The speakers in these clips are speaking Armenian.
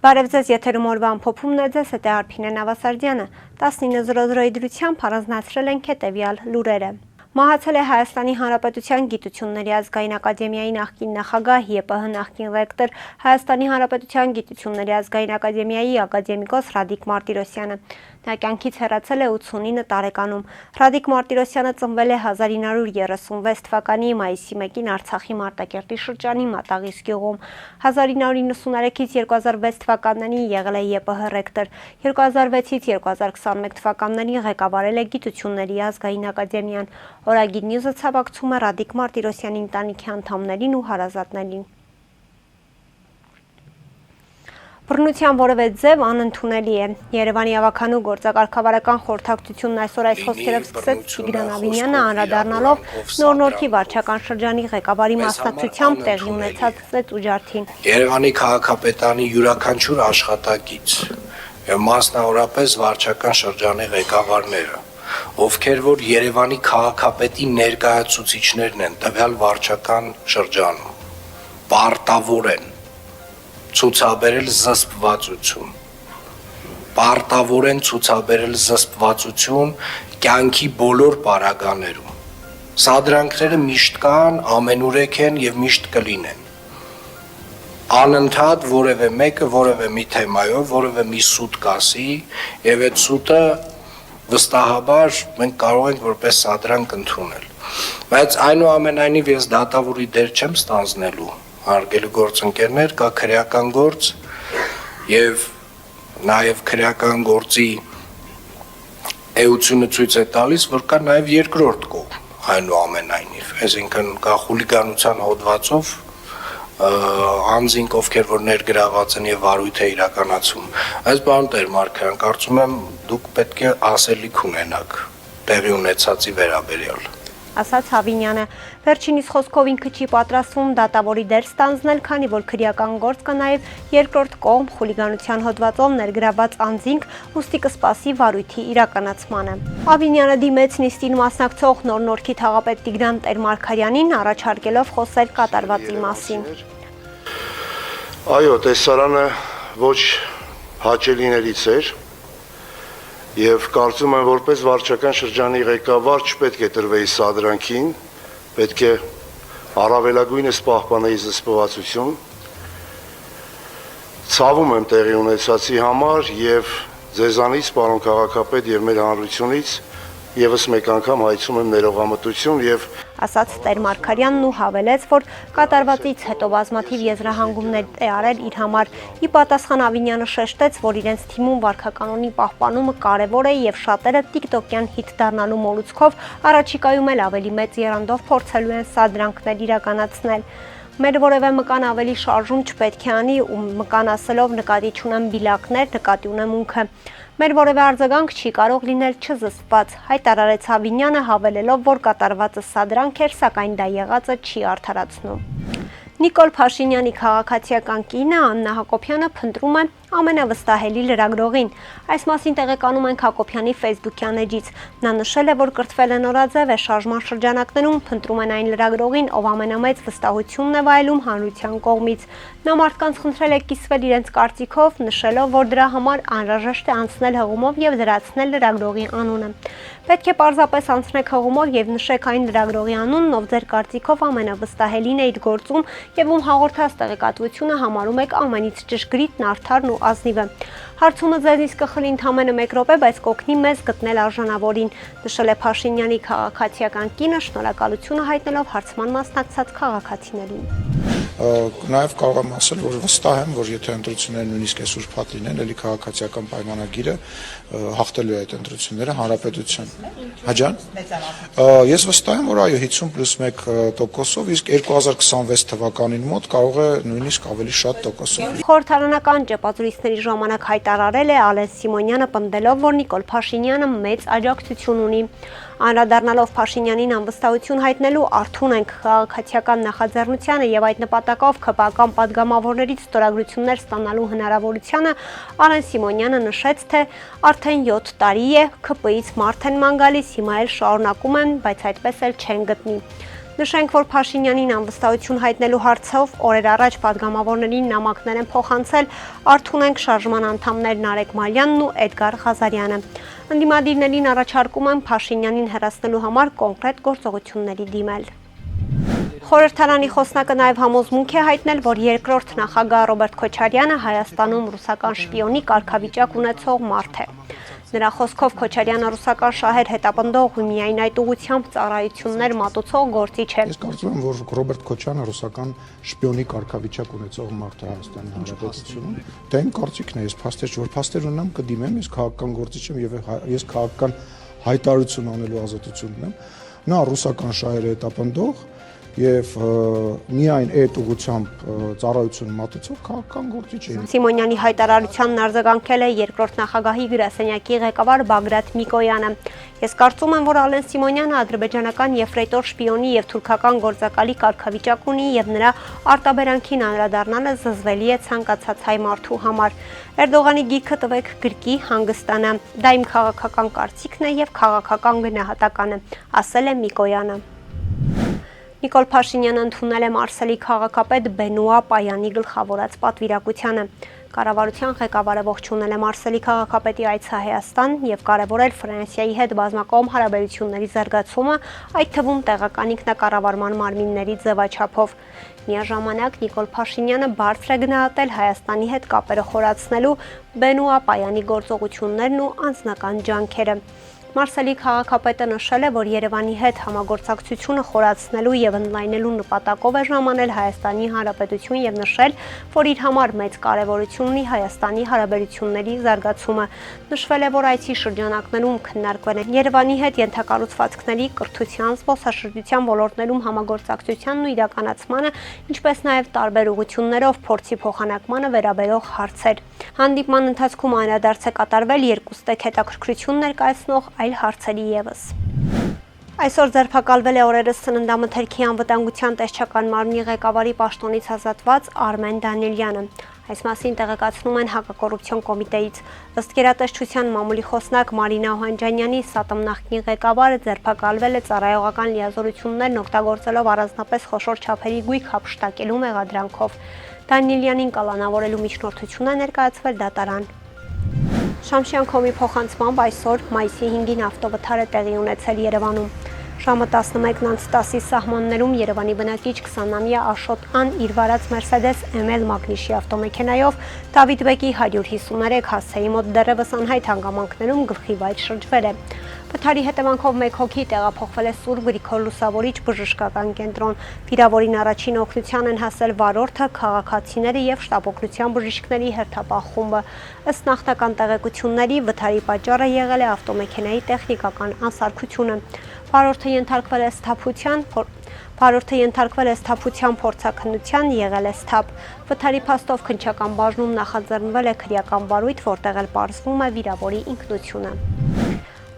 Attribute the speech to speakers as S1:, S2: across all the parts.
S1: Բարև ձեզ, եթերում օրվա ամփոփումն է, ձեզ հետ է Արփինե Նավասարդյանը, 19:00 դրությամբ առանձնացրել ենք հետևյալ լուրերը։ Մահացել է Հայաստանի Հանրապետության Գիտությունների ազգային ակադեմիայի նախկին նախագահ, ԵՊՀ նախկին ռեկտոր, Հայաստանի Հանրապետության Գիտությունների ազգային ակադեմիայի ակադեմիկոս Ռադիկ Մարտիրոսյանը։ Նա կյանքից հեռացել է 89 տարեկանում։ Ռադիկ Մարտիրոսյանը ծնվել է 1936 թվականի մայիսի 1-ին Արցախի Մարտակերտի շրջանի Մատաղիս գյուղում։ 1993-ից 2006 թվականներին եղել է ԵՊՀ ռեկտոր, 2006-ից 2021 թվականներին ղեկավարել է Գիտությունների ազգային ակադեմիան։ Օրագիր նյուզը ցավակցում է Ռադիկ Մարտիրոսյանի ընտանիքի անդամներին ու հարազատներին։ Բռնության որևէ ձև անընդունելի է։ Երևանի ավականու գործակարգավարական խորհրդակցությունն այսօր այս խոսքերով սկսեց Տիգրան Ավինյանը անդրադառնալով Նոր-Նորքի վարչական շրջանի ղեկավարի մասնակցությամբ տեղի ունեցած ծեծուջարդին։
S2: Երևանի քաղաքապետարանի յուրաքանչյուր աշխատակից եւ մասնավորապես վարչական շրջանի ղեկավարները, ովքեր որ Երևանի քաղաքապետի ներկայացուցիչներն են տվյալ վարչական շրջանում, պարտավոր են ցուցաբերել զսպվածություն, պարտավոր են ցուցաբերել զսպվածություն կյանքի բոլոր պարագաներում։ Սադրանքները միշտ կան, ամենուրեք են եւ միշտ կլինեն։ Անընդհատ որևէ մեկը որևէ մի թեմայով, որևէ մի սուտ կասի եւ այդ սուտը վստահաբար մենք կարող ենք որպես սադրանք ընդունել։ Բայց այնուամենայնիվ ես դատավորի դեր չեմ ստանձնելու, հարգելի գործընկերներ, կա քրեական գործ եւ նաեւ քրեական գործի էությունը ցույց է տալիս, որ կա նաեւ երկրորդ կողմ, այնուամենայնիվ, այսինքն կա խուլիգանության հոդվածով անձինք, ովքեր որ ներգրաված են եւ վարույթ է իրականացում։ Այս բան Տեր Մարգարյան, կարծում եմ դուք պետք է ասելիք ունենաք տեղի ունեցածի վերաբերյալ։
S1: Ասաց Ավինյանը, վերջինիս խոսքով ինքը չի պատրաստվում դատավորի դեր ստանձնել, քանի որ քրեական գործ կա նաև երկրորդ կողմ խուլիգանության հոդվածով ներգրաված անձինք, ուստի կսպասի վարույթի իրականացմանը։ Ավինյանը դիմեց նիստին մասնակցող Նոր-Նորքի թաղապետ Տիգրան Տեր-Մարգարյանին, առաջարկելով խոսել կատարվածի մասին։
S3: Այո, տեսարանը ոչ հաճելիներից էր։ Եվ կարծում եմ, որպես վարչական շրջանի ղեկավար չպետք է տրվեի սադրանքին, պետք է առավելագույնս պահպանեի զսպվածություն։ Ցավում եմ տեղի ունեցածի համար եւ ձեզանից, պարոն քաղաքապետ, եւ մեր հանրությունից եւս մեկ անգամ հայցում եմ ներողամտություն եւ
S1: ասաց Տեր-Մարգարյանն ու հավելեց, որ կատարվածից հետո բազմաթիվ եզրահանգումներ է արել իր համար։ Ի պատասխան Ավինյանը շեշտեց, որ իրենց թիմում վարքականոնի պահպանումը կարևոր է եւ շատերը տիկտոկյան հիթ դառնալու մոլուցքով առաջիկայում էլ ավելի մեծ եռանդով փորձելու են սադրանքներ իրականացնել։ Մեր որևէ մկան ավելի շարժում չպետք է անի ու մկան ասելով նկատի չունեմ բիլակներ, նկատի ունեմ ունքը։ Մեր որևէ արձագանք չի կարող լինել չզսպված, հայտարարեց Ավինյանը, հավելելով, որ կատարվածը սադրանք էր, սակայն դա եղածը չի արդարացնում։ Նիկոլ Փաշինյանի քաղաքացիական կինը Աննա Հակոբյանը փնտրում է ամենավստահելի լրագրողին։ Այս մասին տեղեկանում ենք Հակոբյանի Facebook-յան էջից։ Նա նշել է, որ կրթվել է նորաձև է, շարժման շրջանակներում փնտրում են այն լրագրողին, ով ամենամեծ վստահությունն է վայելում հանրության կողմից։ Նա մարդկանց խնդրել է կիսվել իրենց կարծիքով, նշելով, որ դրա համար անհրաժեշտ է անցնել հղումով եւ լրացնել լրագրողի անունը։ Պետք է պարզապես անցնեք հղումով եւ նշեք այն լրագրողի անունն, ով ձեր կարծիքով ամենավստահելին է իր գործում եւ ում հաղորդած տեղեկատվությունը համարում եք ամենից ճշգրիտն, արդարն ու ազնիվը։ Հարցումը ձեզնից կխլի ընդամենը 1 րոպե, բայց կօգնի մեզ գտնել արժանավորին, նշել է Փաշինյանի քաղաքացիական կինը, շնորհակալությունը հայտնելով հարցման մասնակցած քաղաքացիներին։
S4: Նաև կարող եմ ասել, որ վստահ եմ, որ եթե ընտրությունները նույնիսկ այսօր փակ լինեն, ելի քաղաքացիական պայմանագիրը հաղթելու է այդ ընտրությունները հանրապետության։ Հաջան։ Ես վստահ եմ, որ այո 50+1%-ով, իսկ 2026 թվականին մոտ կարող է նույնիսկ ավելի շատ տոկոսով։
S1: Խորհրդարանական ճեպազրույցների ժամանակ հայտարարել է Ալեն Սիմոնյանը, պնդելով, որ Նիկոլ Փաշինյանը մեծ աջակցություն ունի։ Անդրադառնալով Փաշինյանին անվստահություն հայտնելու արթուն ենք քաղաքացիական նախաձեռնությանը եւ այդ նպատակով ՔՊԱ-կան падգամավորներից ստորագրություններ ստանալու հնարավորությանը, Ալեն Սիմոնյանը նշեց, թե արդեն 7 տարի է ՔՊ-ից մարդ են ման գալիս, հիմա էլ շարունակում են, բայց այդպես էլ չեն գտնի։ Նշենք, որ Փաշինյանին անվստահություն հայտնելու հարցով օրեր առաջ падգամավորներին նամակներ են փոխանցել Արթունենք շարժման անդամներ Նարեկ Մալյանն ու Էդգար Ղազարյանը։ Ընդդիմադիրներին առաջարկում են Փաշինյանին հեռացնելու համար կոնկրետ գործողությունների դիմել։ Խորհրդարանի խոսնակը նաև համոզմունք է հայտնել, որ երկրորդ նախագահ Ռոբերտ Քոչարյանը Հայաստանում ռուսական շպիոնի կարգավիճակ ունեցող մարդ է։ Նրա խոսքով Քոչարյանը ռուսական շահեր հետապնդող ու միայն այդ ուղղությամբ ծառայություններ մատուցող գործիչ է։
S4: Ես կարծում եմ, որ Ռոբերտ Քոչարյանը ռուսական շպիոնի կարգավիճակ ունեցող մարդ է Հայաստանի Հանրապետությունում։ Դա իմ կարծիքն է, ես փաստեր որ փաստեր ունեմ կդիմեմ, ես քաղաքական գործիչ եմ եւ ես քաղաքական հայտարարություն անելու ազատություն ունեմ։ Նա ռուսական շահեր հետապնդող եւ միայն այդ ուղղությամբ ծառայություն մատուցող քաղաքական գործիչ է։
S1: Սիմոնյանի հայտարարությանն արձագանքել է երկրորդ նախագահի գրասենյակի ղեկավար Բագրատ Միկոյանը։ Ես կարծում եմ, որ Ալեն Սիմոնյանը ադրբեջանական եֆրեյտոր շպիոնի եւ թուրքական գործակալի կարգավիճակ ունի եւ նրա արտաբերանքին անդրադառնալը զզվելի է ցանկացած հայ մարդու համար։ Էրդողանի գիրքը տվեք գրկի հանգստանա։ Դա իմ քաղաքական կարծիքն է եւ քաղաքական գնահատականը, ասել է Միկոյանը։ Նիկոլ Փաշինյանը ընդունել է Մարսելի քաղաքապետ Բենուա Պայանի գլխավորած պատվիրակությանը։ Կառավարության ղեկավարը ողջունել է Մարսելի քաղաքապետի այցը Հայաստան եւ կարեւորել Ֆրանսիայի հետ բազմակողմ հարաբերությունների զարգացումը, այդ թվում տեղական ինքնակառավարման մարմինների ձևաչափով։ Միաժամանակ Նիկոլ Փաշինյանը բարձր է գնահատել Հայաստանի հետ կապերը խորացնելու Բենուա Պայանի գործողություններն ու անձնական ջանքերը։ Մարսելի քաղաքապետը նշել է, որ Երևանի հետ համագործակցությունը խորացնելու եւ ընդլայնելու նպատակով է ժամանել Հայաստանի Հանրապետություն եւ նշել, որ իր համար մեծ կարեւորություն ունի Հայաստանի հարաբերությունների զարգացումը։ Նշվել է, որ այցի շրջանակներում քննարկվել են Երևանի հետ ենթակառուցվածքների, կրթության, զբոսաշրջության ոլորտներում համագործակցությանն ու իրականացմանը, ինչպես նաեւ տարբեր ուղղություններով փորձի փոխանակմանը վերաբերող հարցեր։ Հանդիպման ընթացքում անդրադարձ է կատարվել երկուստեք հետաքրքրություն ներկայացնող այլ հարցերի եւս։ Այսօր ձերբակալվել է օրերս Սննդամթերքի անվտանգության տեսչական մարմնի ղեկավարի պաշտոնից ազատված Արմեն Դանիելյանը։ Այս մասին տեղեկացնում են հակակոռուպցիոն կոմիտեից։ Ըստ գերատեսչության մամուլի խոսնակ Մարինա Օհանջանյանի ՍԱՏՄ նախկին ղեկավարը ձերբակալվել է ծառայողական լիազորություններն օգտագործելով առանձնապես խոշոր չափերի գույք հափշտակելու մեղադրանքով։ Դանիելյանին կալանավորելու միջնորդություն է ներկայացվել դատարան։ Շամշյան.com-ի փոխանցմամբ այսօր մայիսի 5-ին ավտովթար է տեղի ունեցել Երևանում։ Ժամը 11:10-ի սահմաններում Երևանի բնակիչ 20-ամյա Աշոտ Ան իր վարած Mercedes ML Մագնիշի ավտոմեքենայով Դավիթ Բեկի 153 հասցեի մոտ դեռևս անհայտ հանգամանքներում գլխի վայր շրջվել է։ Վթարի հետևանքով մեկ հոգի տեղափոխվել է Սուրբ Գրիգոր Լուսավորիչ բժշկական կենտրոն։ Վիրավորին առաջին օգնության են հասել վարորդը, քաղաքացիները եւ շտապօգնության բժիշկների հերթապահ խումբը։ Ըստ նախնական տեղեկությունների վթարի պատճառը եղել է ավտոմեքենայի տեխնիկական անսարքությունը։ Վարորդը ենթարկվել է սթափության փորձաքննության, եղել է սթափ։ Վթարի փաստով քննչական բաժնում նախաձեռնվել է քրեական վարույթ, որտեղ էլ պարզվում է վիրավորի ինքնությունը։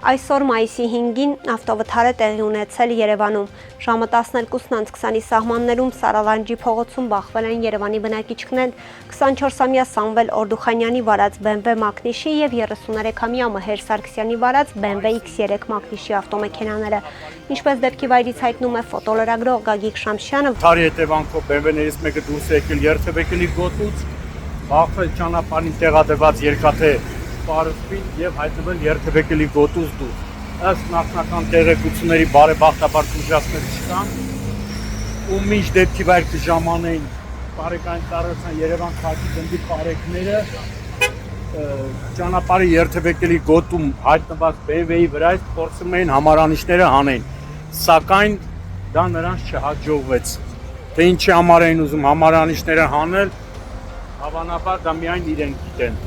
S1: Այսօր մայիսի 5-ին ավտովթար է տեղի ունեցել Երևանում։ Ժամը 12:20-ի սահմաններում Սարալանջի փողոցում բախվել են Երևանի բնակիչներ 24-ամյա Սամվել Օրդուխանյանի վարած BMW Մագնիշի եւ 33-ամյա Մհեր Սարգսյանի վարած BMW X3 Մագնիշի ավտոմեքենաները։ Ինչպես դեպքի վայրից հայտնում է ֆոտոլրագրող Գագիկ Շամշյանը,
S5: Թարի հետևանքով BMW-ներից մեկը դուրս է եկել երթևեկելի գոտուց, բախվել ճանապարհին տեղադրված երկաթե պարսպին եւ հայտնվել երթևեկելի գոտուց դուրս։ Ըստ նախնական տեղեկությունների բարեբախտաբար դժվարներ չկան, ու միշտ դեպքի վայր կժամանեին բարեկային ծառայության Երևան քաղաքի գնդի բարեկները ճանապարհի երթևեկելի գոտում հայտնված BMW-ի վրա փորձում էին համարանիշները հանեն, սակայն դա նրանց չհաջողվեց։ Թե ինչի համար էին ուզում համարանիշները հանել, հավանաբար դա միայն իրենք գիտեն։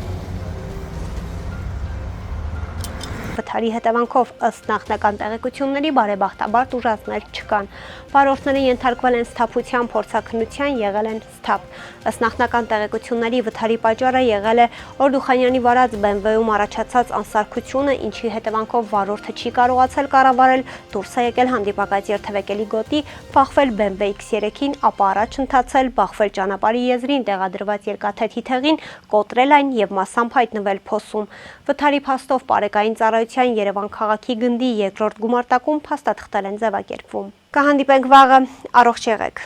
S1: Վթարի հետևանքով ըստ նախնական տեղեկությունների բարեբախտաբար տուժածներ չկան։ Վարորդները ենթարկվել են սթափության փորձաքննության, եղել են սթափ։ Ըստ նախնական տեղեկությունների վթարի պատճառը եղել է Օրդուխանյանի վարած BMW-ում առաջացած անսարքությունը, ինչի հետևանքով վարորդը չի կարողացել կառավարել, դուրս է եկել հանդիպակաց երթևեկելի գոտի, բախվել BMW X3-ին, ապա առաջ ընթացել, բախվել ճանապարհի եզրին տեղադրված երկաթե թիթեղին, կոտրել այն եւ մասամբ հայտնվել փոսում։ Վթարի փաստով բարեկային ծառայության խորհրդային Երևան քաղաքի գնդի երկրորդ գումարտակում փաստաթղթեր են ձևակերպվում։ Կհանդիպենք վաղը, առողջ եղեք։